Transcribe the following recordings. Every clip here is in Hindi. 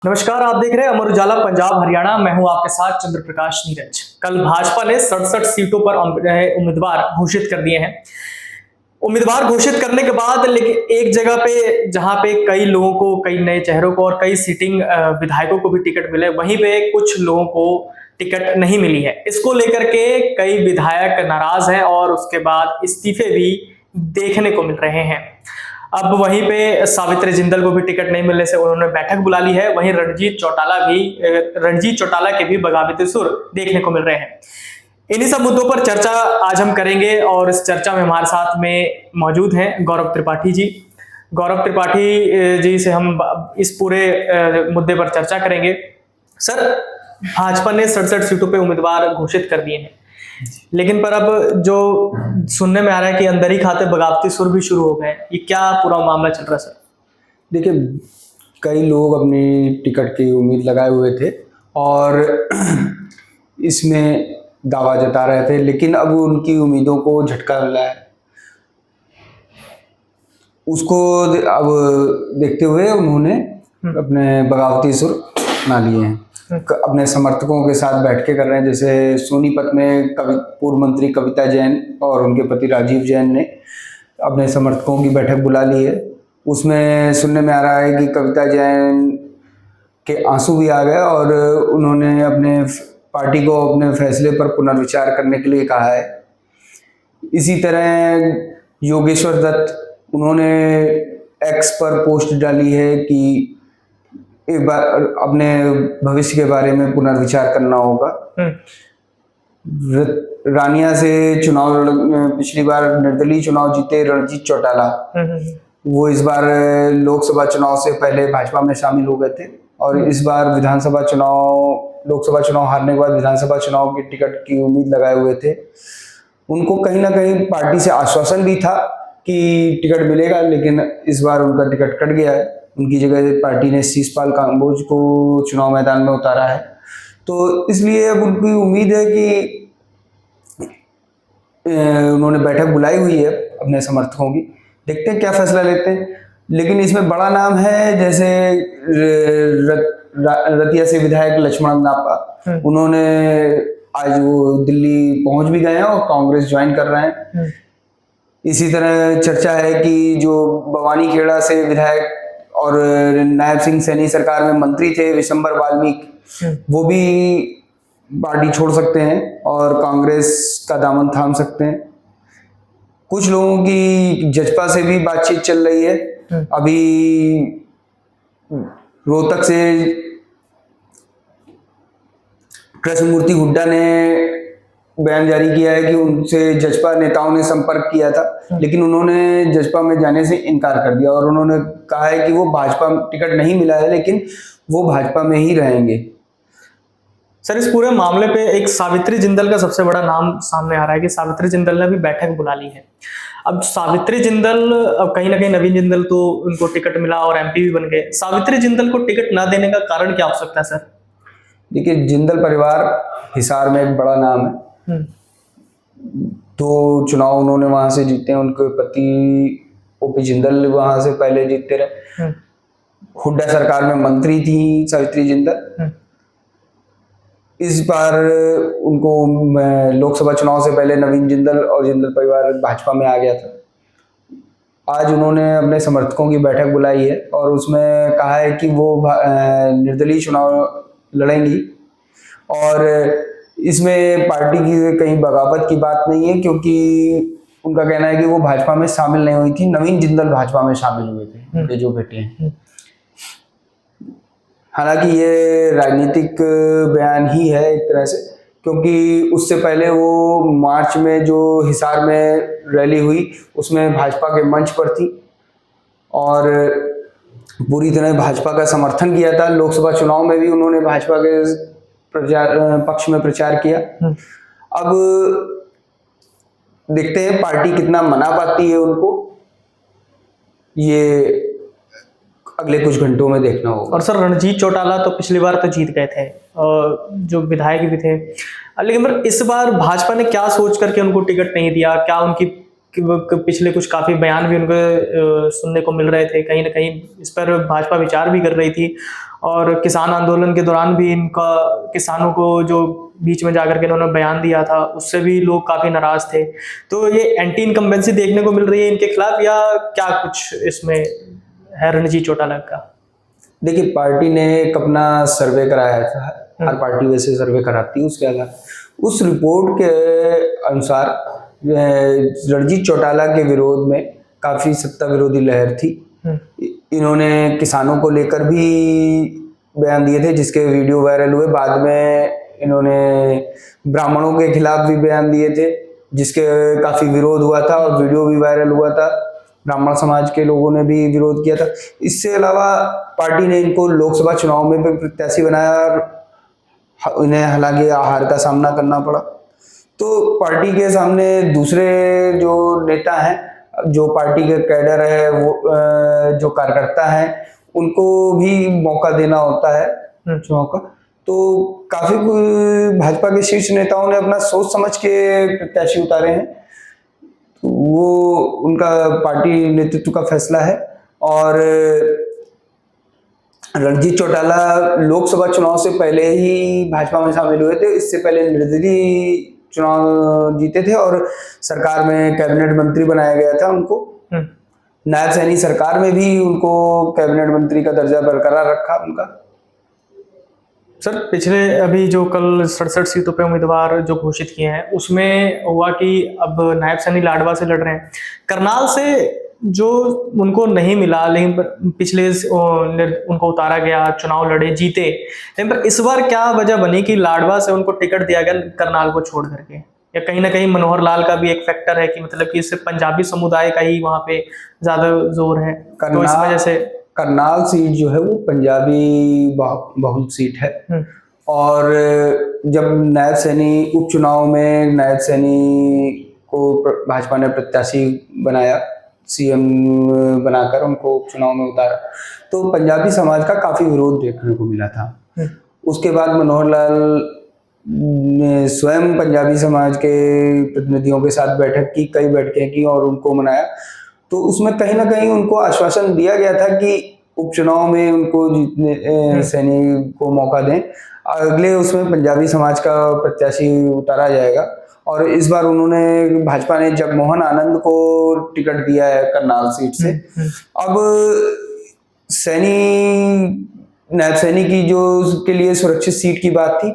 नमस्कार, आप देख रहे हैं अमर उजाला पंजाब हरियाणा। मैं हूं आपके साथ चंद्र प्रकाश नीरज। कल भाजपा ने 67 सीटों पर उम्मीदवार घोषित कर दिए हैं। उम्मीदवार घोषित करने के बाद लेकिन एक जगह पे जहां पे कई लोगों को, कई नए चेहरों को और कई सिटिंग विधायकों को भी टिकट मिले, वहीं पे कुछ लोगों को टिकट नहीं मिली है। इसको लेकर के कई विधायक नाराज हैं और उसके बाद इस्तीफे भी देखने को मिल रहे हैं। अब वहीं पे सावित्री जिंदल को भी टिकट नहीं मिलने से उन्होंने बैठक बुला ली है। वहीं रणजीत चौटाला के भी बगावती सुर देखने को मिल रहे हैं। इन्हीं सब मुद्दों पर चर्चा आज हम करेंगे और इस चर्चा में हमारे साथ में मौजूद हैं गौरव त्रिपाठी जी। गौरव त्रिपाठी जी से हम इस पूरे मुद्दे पर चर्चा करेंगे। सर, भाजपा ने 67 सीटों पे उम्मीदवार घोषित कर दिए हैं, लेकिन पर अब जो सुनने में आ रहा है कि अंदर ही खाते बगावती सुर भी शुरू हो गए। ये क्या पूरा मामला चल रहा है सर? देखिए, कई लोग अपनी टिकट की उम्मीद लगाए हुए थे और इसमें दावा जता रहे थे, लेकिन अब उनकी उम्मीदों को झटका मिला है। उसको अब देखते हुए उन्होंने अपने बगावती सुर बना लिए हैं। अपने समर्थकों के साथ बैठकें कर रहे हैं। जैसे सोनीपत में पूर्व मंत्री कविता जैन और उनके पति राजीव जैन ने अपने समर्थकों की बैठक बुला ली है। उसमें सुनने में आ रहा है कि कविता जैन के आंसू भी आ गए और उन्होंने अपने पार्टी को अपने फैसले पर पुनर्विचार करने के लिए कहा है। इसी तरह योगेश्वर दत्त, उन्होंने एक्स पर पोस्ट डाली है कि एक बार अपने भविष्य के बारे में पुनर्विचार करना होगा। रानिया से पिछली बार निर्दलीय चुनाव जीते रणजीत चौटाला, वो इस बार लोकसभा चुनाव से पहले भाजपा में शामिल हो गए थे और इस बार लोकसभा चुनाव हारने के बाद विधानसभा चुनाव की टिकट की उम्मीद लगाए हुए थे। उनको कहीं ना कहीं पार्टी से आश्वासन भी था कि टिकट मिलेगा, लेकिन इस बार उनका टिकट कट गया है। उनकी जगह पार्टी ने शीशपाल कांबोज को चुनाव मैदान में उतारा है। तो इसलिए अब उनकी उम्मीद है कि उन्होंने बैठक बुलाई हुई है अपने समर्थकों की। देखते हैं क्या फैसला लेते हैं। लेकिन इसमें बड़ा नाम है, जैसे रतिया से विधायक लक्ष्मण नापा, उन्होंने आज वो दिल्ली पहुंच भी गए हैं और कांग्रेस ज्वाइन कर रहे हैं। इसी तरह चर्चा है कि जो भवानी खेड़ा से विधायक और नायब सिंह सैनी सरकार में मंत्री थे विशंबर वाल्मीकि, वो भी पार्टी छोड़ सकते हैं और कांग्रेस का दामन थाम सकते हैं। कुछ लोगों की जजपा से भी बातचीत चल रही है। अभी रोहतक से कृष्णमूर्ति हुड्डा ने बयान जारी किया है कि उनसे जजपा नेताओं ने संपर्क किया था, लेकिन उन्होंने जजपा में जाने से इनकार कर दिया और उन्होंने कहा है कि वो भाजपा टिकट नहीं मिला है, लेकिन वो भाजपा में ही रहेंगे। सर, इस पूरे मामले पे एक सावित्री जिंदल का सबसे बड़ा नाम सामने आ रहा है कि सावित्री जिंदल ने भी बैठक बुला ली है। अब सावित्री जिंदल, अब कहीं ना कहीं नवीन जिंदल तो उनको टिकट मिला और एमपी भी बन गए। सावित्री जिंदल को टिकट ना देने का कारण क्या हो सकता है सर? देखिए, जिंदल परिवार हिसार में एक बड़ा नाम है। 2 चुनाव उन्होंने वहां से जीते हैं। उनके पति ओपी जिंदल वहां से पहले जीतते रहे। हुड्डा सरकार में मंत्री थी सावित्री जिंदल। इस बार उनको लोकसभा चुनाव से पहले नवीन जिंदल और जिंदल परिवार भाजपा में आ गया था। आज उन्होंने अपने समर्थकों की बैठक बुलाई है और उसमें कहा है कि वो निर्दलीय चुनाव लड़ेंगी और इसमें पार्टी की कहीं बगावत की बात नहीं है, क्योंकि उनका कहना है कि वो भाजपा में शामिल नहीं हुई थी। नवीन जिंदल भाजपा में शामिल हुए थे, उनके जो बेटे हैं। हालांकि ये राजनीतिक बयान ही है एक तरह से, क्योंकि उससे पहले वो मार्च में जो हिसार में रैली हुई उसमें भाजपा के मंच पर थी और पूरी तरह भाजपा का समर्थन किया था। लोकसभा चुनाव में भी उन्होंने भाजपा के पक्ष में प्रचार किया। अब देखते हैं पार्टी कितना मना पाती है उनको, ये अगले कुछ घंटों में देखना होगा। और सर, रणजीत चौटाला तो पिछली बार तो जीत गए थे और जो विधायक भी थे, लेकिन इस बार भाजपा ने क्या सोच करके उनको टिकट नहीं दिया? क्या उनकी पिछले कुछ काफ़ी बयान भी उनको सुनने को मिल रहे थे, कहीं ना कहीं इस पर भाजपा विचार भी कर रही थी। और किसान आंदोलन के दौरान भी इनका किसानों को जो बीच में जाकर के इन्होंने बयान दिया था, उससे भी लोग काफ़ी नाराज थे। तो ये एंटी इनकम्बेंसी देखने को मिल रही है इनके खिलाफ, या क्या कुछ इसमें है रणजीत चौटाला का? देखिए, पार्टी ने एक अपना सर्वे कराया था, हर पार्टी वैसे सर्वे कराती है, उसके आधार उस रिपोर्ट के अनुसार रणजीत चौटाला के विरोध में काफ़ी सत्ता विरोधी लहर थी। इन्होंने किसानों को लेकर भी बयान दिए थे जिसके वीडियो वायरल हुए। बाद में इन्होंने ब्राह्मणों के खिलाफ भी बयान दिए थे जिसके काफ़ी विरोध हुआ था और वीडियो भी वायरल हुआ था। ब्राह्मण समाज के लोगों ने भी विरोध किया था। इससे अलावा पार्टी ने इनको लोकसभा चुनाव में भी प्रत्याशी बनाया और इन्हें हालांकि हार का सामना करना पड़ा। तो पार्टी के सामने दूसरे जो नेता हैं, जो पार्टी के कैडर है, वो जो कार्यकर्ता हैं, उनको भी मौका देना होता है चुनाव का। तो काफी भाजपा के शीर्ष नेताओं ने अपना सोच समझ के प्रत्याशी उतारे हैं। तो वो उनका पार्टी नेतृत्व का फैसला है। और रणजीत चौटाला लोकसभा चुनाव से पहले ही भाजपा में शामिल हुए थे। इससे पहले निर्दलीय चुनाव जीते थे और सरकार में कैबिनेट मंत्री बनाया गया था उनको। नायब सैनी सरकार में भी उनको कैबिनेट मंत्री का दर्जा बरकरार रखा उनका। सर, पिछले अभी जो कल 67 सीटों पे उम्मीदवार जो घोषित किए हैं, उसमें हुआ कि अब नायब सैनी लाडवा से लड़ रहे हैं। करनाल से जो उनको नहीं मिला, लेकिन पिछले उनको उतारा गया, चुनाव लड़े, जीते। लेकिन पर इस बार क्या वजह बनी कि लाडवा से उनको टिकट दिया गया करनाल को छोड़ करके? या कहीं ना कहीं मनोहर लाल का भी एक फैक्टर है कि मतलब कि इससे पंजाबी समुदाय का ही वहां पे ज्यादा जोर है, तो इस वजह से करनाल सीट जो है वो पंजाबी बहुल सीट है। और जब नायब सैनी उपचुनाव में नायब सैनी को भाजपा ने प्रत्याशी बनाया, सीएम बनाकर उनको उपचुनाव में उतारा, तो पंजाबी समाज का काफी विरोध देखने को मिला था। उसके बाद मनोहर लाल ने स्वयं पंजाबी समाज के प्रतिनिधियों के साथ बैठक की, कई बैठकें की और उनको मनाया। तो उसमें कहीं ना कहीं उनको आश्वासन दिया गया था कि उपचुनाव में उनको जीतने सैनी को मौका दें, अगले उसमें पंजाबी समाज का प्रत्याशी उतारा जाएगा। और इस बार उन्होंने, भाजपा ने जगमोहन आनंद को टिकट दिया है करनाल सीट से। अब नायब सैनी की जो उसके लिए सुरक्षित सीट की बात थी,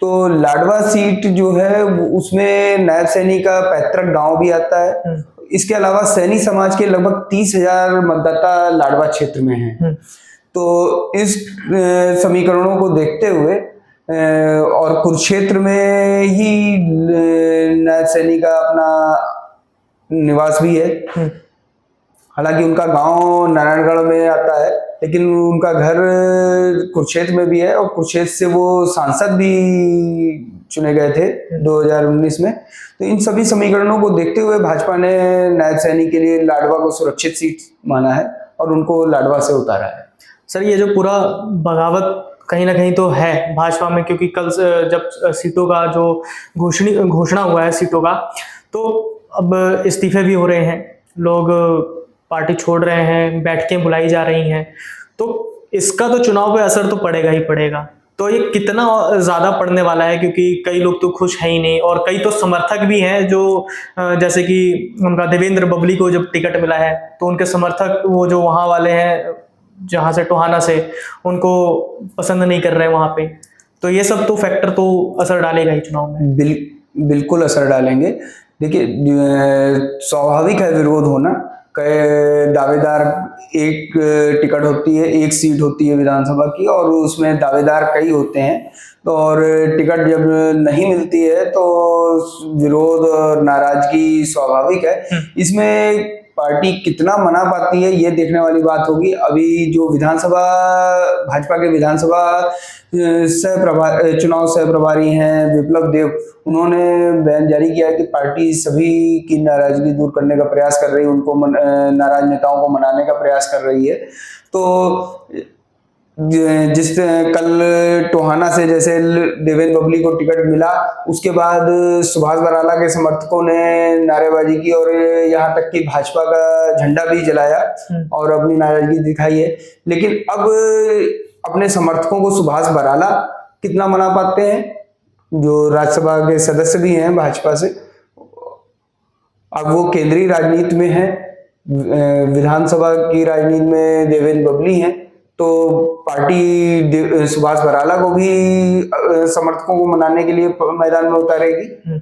तो लाडवा सीट जो है उसमें नायब सैनी का पैतृक गांव भी आता है। इसके अलावा सैनी समाज के लगभग 30,000 मतदाता लाडवा क्षेत्र में हैं। तो इस समीकरणों को देखते हुए और कुरुक्षेत्र में ही नायब सैनी का अपना निवास भी है। हालांकि उनका गांव नारायणगढ़ में आता है, लेकिन उनका घर कुरुक्षेत्र में भी है और कुरुक्षेत्र से वो सांसद भी चुने गए थे 2019 में। तो इन सभी समीकरणों को देखते हुए भाजपा ने नायब सैनी के लिए लाडवा को सुरक्षित सीट माना है और उनको लाडवा से उतारा है। सर, ये जो पूरा बगावत कहीं ना कहीं तो है भाजपा में, क्योंकि कल जब सीटों का जो घोषणा हुआ है सीटों का, तो अब इस्तीफे भी हो रहे हैं, लोग पार्टी छोड़ रहे हैं, बैठकें बुलाई जा रही हैं। तो इसका तो चुनाव पे असर तो पड़ेगा ही पड़ेगा। तो ये कितना ज्यादा पड़ने वाला है, क्योंकि कई लोग तो खुश है ही नहीं और कई तो समर्थक भी हैं जो जैसे कि उनका देवेंद्र बबली को जब टिकट मिला है तो उनके समर्थक, वो जो वहां वाले हैं जहां से टोहाना से, उनको पसंद नहीं कर रहे वहां पे। तो ये सब तो फैक्टर तो असर डालेगा ही चुनाव में। बिल्कुल असर डालेंगे। देखिए, स्वाभाविक है विरोध होना। कई दावेदार, एक टिकट होती है, एक सीट होती है विधानसभा की और उसमें दावेदार कई होते हैं। तो और टिकट जब नहीं मिलती है तो विरोध और नाराजगी स्वाभाविक है। इसमें पार्टी कितना मना पाती है ये देखने वाली बात होगी। अभी जो विधानसभा, भाजपा के विधानसभा चुनाव सह प्रभारी हैं विप्लव देव, उन्होंने बयान जारी किया है कि पार्टी सभी की नाराजगी दूर करने का प्रयास कर रही है, उनको नाराज नेताओं को मनाने का प्रयास कर रही है। तो जिस कल टोहाना से जैसे देवेंद्र बबली को टिकट मिला, उसके बाद सुभाष बराला के समर्थकों ने नारेबाजी की और यहाँ तक कि भाजपा का झंडा भी जलाया और अपनी नाराजगी दिखाई है। लेकिन अब अपने समर्थकों को सुभाष बराला कितना मना पाते हैं, जो राज्यसभा के सदस्य भी हैं भाजपा से। अब वो केंद्रीय राजनीति में है, विधानसभा की राजनीति में देवेंद्र बबली हैं, तो पार्टी सुभाष बराला को भी समर्थकों को मनाने के लिए मैदान में उतारेगी।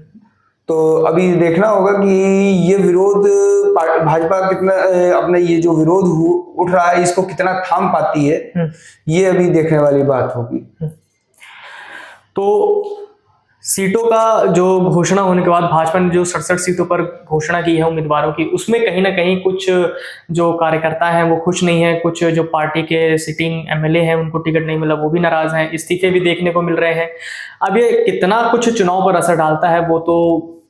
तो अभी देखना होगा कि ये विरोध भाजपा कितना अपने ये जो विरोध उठ रहा है इसको कितना थाम पाती है, ये अभी देखने वाली बात होगी। तो सीटों का जो घोषणा होने के बाद भाजपा ने जो 67 सीटों पर घोषणा की है उम्मीदवारों की, उसमें कहीं ना कहीं कुछ जो कार्यकर्ता हैं वो खुश नहीं है, कुछ जो पार्टी के सिटिंग एमएलए हैं उनको टिकट नहीं मिला वो भी नाराज हैं, इस्तीफे भी देखने को मिल रहे हैं। अब ये कितना कुछ चुनाव पर असर डालता है वो तो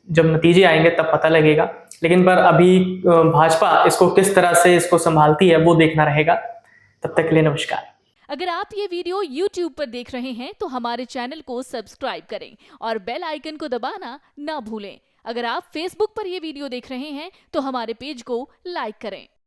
जब नतीजे आएंगे तब पता लगेगा, लेकिन पर अभी भाजपा इसको किस तरह से इसको संभालती है वो देखना रहेगा। तब तक के लिए नमस्कार। अगर आप ये वीडियो YouTube पर देख रहे हैं तो हमारे चैनल को सब्सक्राइब करें और बेल आइकन को दबाना ना भूलें। अगर आप Facebook पर ये वीडियो देख रहे हैं तो हमारे पेज को लाइक करें।